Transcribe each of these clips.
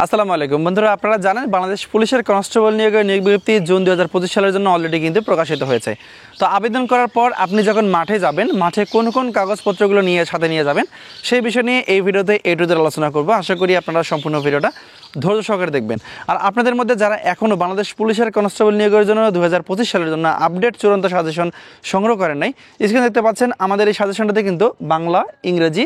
আসসালামু আলাইকুম বন্ধুরা, আপনারা জানেন বাংলাদেশ পুলিশের কনস্টেবল নিয়োগের নিয়োগ বিজ্ঞপ্তি জুন 2025 সালের জন্য অলরেডি কিন্তু প্রকাশিত হয়েছে। তো আবেদন করার পর আপনি যখন মাঠে যাবেন, মাঠে কোন কোন কাগজপত্রগুলো সাথে নিয়ে যাবেন সেই বিষয় নিয়ে এই ভিডিওতে আলোচনা করব। আশা করি আপনারা সম্পূর্ণ ভিডিওটা ধৈর্য সহকারে দেখবেন। আর আপনাদের মধ্যে যারা এখনও বাংলাদেশ পুলিশের কনস্টেবল নিয়োগের জন্য 2025 সালের জন্য আপডেট চূড়ান্ত সাজেশন সংগ্রহ করেন নাই, স্ক্রিনে দেখতে পাচ্ছেন আমাদের এই সাজেশনটাতে কিন্তু বাংলা, ইংরেজি,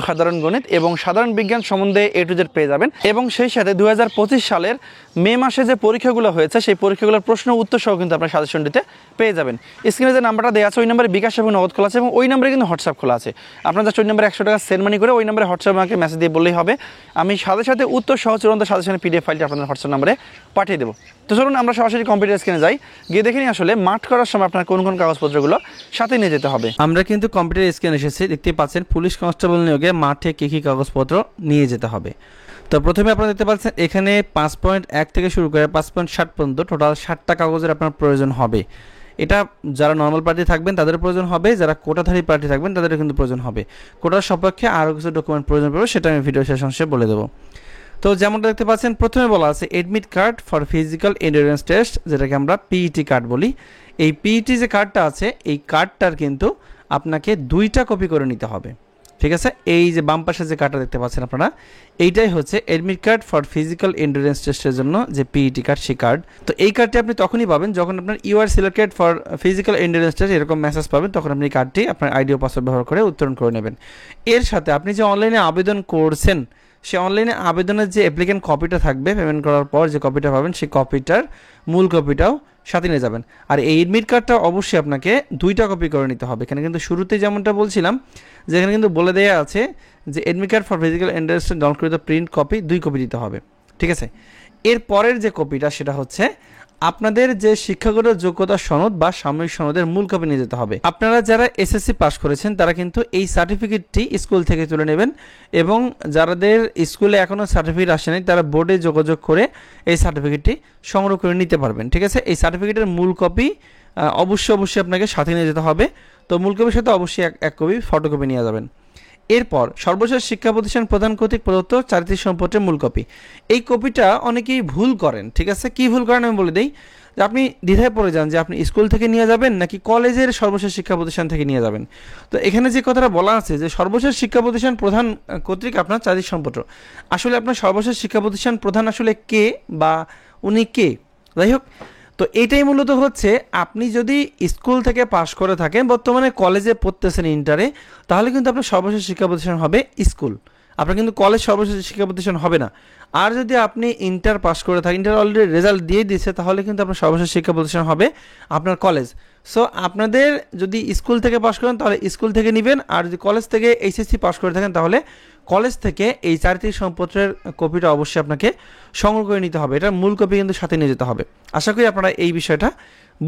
সাধারণ গণিত এবং সাধারণ বিজ্ঞান সম্বন্ধে A to Z পেয়ে যাবেন। এবং সেই সাথে 2025 সালের মে মাসে যে পরীক্ষাগুলো হয়েছে সেই পরীক্ষাগুলোর প্রশ্ন উত্তর সহ কিন্তু আপনার সাজেশনটিতে পেয়ে যাবেন। স্ক্রিনে যে নাম্বারটা দেওয়া আছে ওই নাম্বারে বিকাশ এবং নগদ খোলা আছে এবং ওই নাম্বারে কিন্তু হোয়াটসঅ্যাপ খোলা আছে। আপনার জাস্ট ওই নাম্বারে 100 টাকা সেন্ড মানি করে ওই নাম্বারে হোয়াটসঅ্যাপ আমাকে মেসেজ দিয়ে বললেই হবে। আমি সাথে সাথে উত্তর সহ চূড়ান্ত সাজেশনের PDF ফাইলটি আপনাদের হোয়াটসঅ্যাপ নাম্বারে পাঠিয়ে দেবো। তো চলুন আমরা সরাসরি কম্পিউটার স্ক্রিনে যাই, গিয়ে দেখে নিই আসলে মাঠ করার সময় আপনার কোন কোন কাগজপত্রগুলো সাথে নিয়ে যেতে হবে। আমরা কিন্তু কম্পিউটার স্ক্রিনে এসেছি, দেখতে পাচ্ছেন পুলিশ কনস্টেবল নিয়োগে মাঠে কী কী কাগজপত্র নিয়ে যেতে হবে। তো প্রথমে আপনারা দেখতে পাচ্ছেন এখানে 5.1 থেকে শুরু করে 5.7 পর্যন্ত টোটাল 60টা কাগজের আপনার প্রয়োজন হবে। এটা যারা নর্মাল প্রার্থী থাকবেন তাদের প্রয়োজন হবে, যারা কোটাধারী প্রার্থী থাকবেন তাদের কিন্তু প্রয়োজন হবে। কোটার সপক্ষে আরও কিছু ডকুমেন্ট প্রয়োজন পড়বে, সেটা আমি ভিডিও শেষ অংশে বলে দেবো। তো যেমনটা দেখতে পাচ্ছেন প্রথমে বলা আছে admit card for physical endurance test, যেটাকে আমরা PET কার্ড বলি। এই PET যে কার্ডটা আছে এই কার্ডটার কিন্তু আপনাকে 2টা কপি করে নিতে হবে, ঠিক আছে। এই যে বাম পাশে যে কার্ডটা দেখতে পাচ্ছেন আপনারা, এইটাই হচ্ছে admit card for physical endurance টেস্টের জন্য যে PET কার্ড, সেই কার্ড। তো এই কার্ডটি আপনি তখনই পাবেন যখন আপনার you are selected for physical endurance test এরকম মেসেজ পাবেন, তখন আপনি কার্ডটি আপনার ID ও পাসওয়ার্ড ব্যবহার করে উত্তোলন করে নেবেন। এর সাথে আপনি যে অনলাইনে আবেদন করছেন সে অনলাইনে আবেদনের যে অ্যাপ্লিকেন্ট কপিটা থাকবে, পেমেন্ট করার পর যে কপিটা পাবেন সেই কপিটার মূল কপিটাও সাথে নিয়ে যাবেন। আর এই এডমিট কার্ডটা অবশ্যই আপনাকে 2টা কপি করে নিতে হবে। এখানে কিন্তু শুরুতে যেমনটা বলছিলাম যে এখানে কিন্তু বলে দেওয়া আছে যে admit card for physical endurance download করে প্রিন্ট কপি 2 কপি দিতে হবে, ঠিক আছে। এর পরের যে কপিটা সেটা হচ্ছে আপনাদের যে শিক্ষাগত যোগ্যতা সনদ বা সাময়িক সনদের মূল কপি নিয়ে যেতে হবে। আপনারা যারা SSC পাস করেছেন তারা কিন্তু এই সার্টিফিকেটটি স্কুল থেকে তুলে নেবেন এবং যাদের স্কুলে এখনও সার্টিফিকেট আসেনি তারা বোর্ডে যোগাযোগ করে এই সার্টিফিকেটটি সংগ্রহ করে নিতে পারবেন, ঠিক আছে। এই সার্টিফিকেটের মূল কপি অবশ্যই আপনাকে সাথে নিয়ে যেতে হবে। তো মূল কপির সাথে অবশ্যই এক কপি ফটোকপি নিয়ে যাবেন। এরপর সর্বশেষ শিক্ষা প্রতিষ্ঠান প্রধান কর্তৃক প্রদত্ত চারিত্রিক সম্পত্তির মূল কপি। এই কপিটা অনেকেই ভুল করেন, ঠিক আছে। কি ভুল করেন আমি বলে দিই, যে আপনি দ্বিধায় পড়ে যান যে আপনি স্কুল থেকে নিয়ে যাবেন নাকি কলেজের সর্বশেষ শিক্ষা প্রতিষ্ঠান থেকে নিয়ে যাবেন। তো এখানে যে কথাটা বলা আছে যে সর্বশেষ শিক্ষা প্রতিষ্ঠান প্রধান কর্তৃক আপনার চারিত্রিক সম্পত্তি, আসলে আপনার সর্বশেষ শিক্ষা প্রতিষ্ঠান প্রধান আসলে কে বা উনি কে, যাই হোক। তো এইটাই মূলত হচ্ছে আপনি যদি স্কুল থেকে পাশ করে থাকেন, বর্তমানে কলেজে পড়তেছেন ইন্টারে, তাহলে কিন্তু আপনার সর্বশেষ শিক্ষা প্রতিষ্ঠান হবে স্কুল, আপনার কিন্তু কলেজ সর্বশেষ শিক্ষা প্রতিষ্ঠান হবে না। আর যদি আপনি ইন্টার পাস করে থাকেন, ইন্টার অলরেডি রেজাল্ট দিয়ে দিয়েছে, তাহলে কিন্তু আপনার সর্বশেষ শিক্ষা প্রতিষ্ঠান হবে আপনার কলেজ। সো আপনাদের যদি স্কুল থেকে পাস করেন তাহলে স্কুল থেকে নেবেন, আর যদি কলেজ থেকে HSC পাস করে থাকেন তাহলে কলেজ থেকে এই চারিত্রিক সম্পত্তির কপিটা অবশ্যই আপনাকে সংগ্রহ করে নিতে হবে। এটার মূল কপি কিন্তু সাথে নিয়ে যেতে হবে। আশা করি আপনারা এই বিষয়টা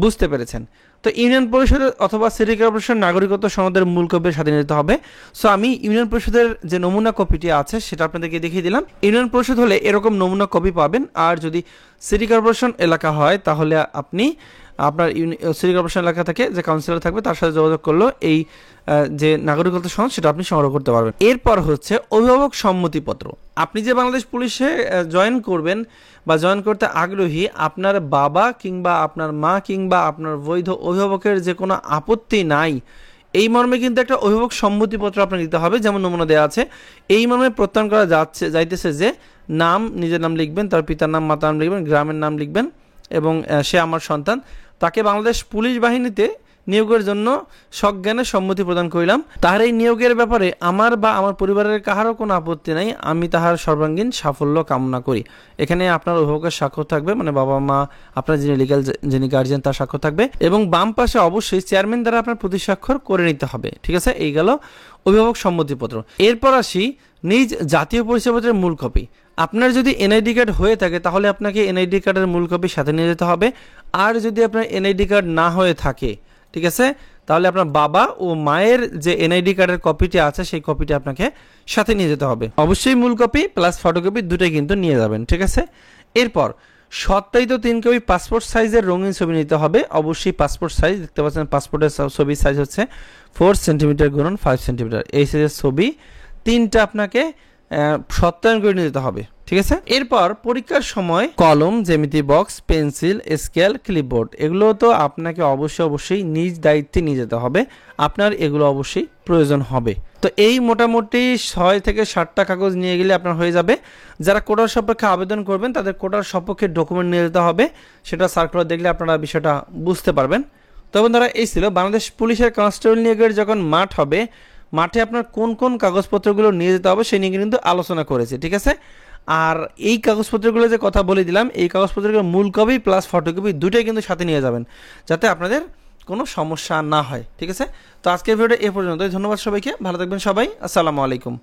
বুঝতে পেরেছেন। তো ইউনিয়ন পরিষদ অথবা সিটি কর্পোরেশন নাগরিকত্ব সনদের মূল কপির সাথে নিয়ে যেতে হবে। সো আমি ইউনিয়ন পরিষদের যে নমুনা কপিটি আছে সেটা আপনাদেরকে দেখিয়ে দিলাম। ইউনিয়ন পরিষদ হলে এরকম নমুনা কপি পাবেন, আর যদি সিটি কর্পোরেশন এলাকা হয় তাহলে আপনি আপনার সিটি কর্পোরেশন এলাকা থেকে যে কাউন্সিলর থাকবে তার সাথে যোগাযোগ করলেও এই যে নাগরিকত্ব সনদ সেটা আপনি সংগ্রহ করতে পারবেন। এরপর হচ্ছে অভিভাবক সম্মতিপত্র। আপনি যে বাংলাদেশ পুলিশে জয়েন করবেন বা জয়েন করতে আগ্রহী, আপনার বাবা কিংবা আপনার মা কিংবা আপনার বৈধ অভিভাবকের যে কোনো আপত্তি নাই, এই মর্মে কিন্তু একটা অভিভাবক সম্মতিপত্র আপনাকে দিতে হবে। যেমন নমুনা দেওয়া আছে, এই মর্মে প্রত্যয়ন করা যাইতেছে যে নাম, নিজের নাম লিখবেন, তার পিতার নাম, মাতার নাম লিখবেন, গ্রামের নাম লিখবেন এবং সে আমার সন্তান, তাকে বাংলাদেশ পুলিশ বাহিনীতে নিয়োগের জন্য সজ্ঞানে সম্মতি প্রদান করিলাম। তাহার এই নিয়োগের ব্যাপারে আমার বা আমার পরিবারের কাহারও কোনো আপত্তি নাই, আমি তাহার সর্বাঙ্গীন সাফল্য কামনা করি। এখানে আপনার অভিভাবকের স্বাক্ষর থাকবে, মানে বাবা মা, আপনার যিনি লিগ্যাল যিনি গার্জিয়ান তার স্বাক্ষর থাকবে, এবং বাম পাশে অবশ্যই চেয়ারম্যান দ্বারা আপনার প্রতি স্বাক্ষর করে নিতে হবে, ঠিক আছে। এই গেল অভিভাবক সম্মতিপত্র। এরপর আসি নিজ জাতীয় পরিচয়পত্রের মূল কপি। আপনার যদি NID কার্ড হয়ে থাকে তাহলে আপনাকে NID কার্ডের মূল কপি সাথে নিয়ে যেতে হবে। আর যদি আপনার NID কার্ড না হয়ে থাকে, ঠিক আছে, তাহলে আপনার বাবা ও মায়ের যে NID কার্ডের কপিটি আছে সেই কপিটি আপনাকে সাথে নিয়ে যেতে হবে। অবশ্যই মূল কপি প্লাস ফটোকপি দুটোই কিন্তু নিয়ে যাবেন, ঠিক আছে। এরপর সত্যায়িত 3 কপি পাসপোর্ট সাইজের রঙিন ছবি নিতে হবে। অবশ্যই পাসপোর্ট সাইজ, দেখতে পাচ্ছেন পাসপোর্টের ছবির সাইজ হচ্ছে 4 সেন্টিমিটার গুণন 5 সেন্টিমিটার। এই সাইজের ছবি 3টা আপনাকে সত্যায়ন করে নিয়ে যেতে হবে, ঠিক আছে। এরপর পরীক্ষার সময় কলম, জ্যামিতি বক্স, পেন্সিল, স্কেল, ক্লিপবোর্ড এগুলো তো আপনাকে অবশ্যই নিজ দায়িত্বে নিয়ে যেতে হবে, আপনার এগুলো অবশ্যই প্রয়োজন হবে। তো এই মোটামুটি 6 থেকে 7টা কাগজ নিয়ে গেলে আপনার হয়ে যাবে। যারা কোটার সপক্ষে আবেদন করবেন তাদের কোটার সপক্ষে ডকুমেন্ট নিয়ে যেতে হবে, সেটা সার্কুলার দেখলে আপনারা বিষয়টা বুঝতে পারবেন। তো বন্ধুরা, এই ছিল বাংলাদেশ পুলিশের কনস্টেবল নিয়োগের যখন মাঠ হবে, মাঠে আপনার কোন কোন কাগজপত্রগুলো নিয়ে যেতে হবে সেই নিয়ে কিন্তু আলোচনা করেছি, ঠিক আছে। আর এই কাগজপত্রগুলো যে কথা বলে দিলাম, এই কাগজপত্রগুলো মূল কপি প্লাস ফটোকপি দুটোই কিন্তু সাথে নিয়ে যাবেন, যাতে আপনাদের কোনো সমস্যা না হয়, ঠিক আছে। তো আজকের ভিডিওটা এ পর্যন্তই। ধন্যবাদ সবাইকে, ভালো থাকবেন সবাই, আসসালামু আলাইকুম।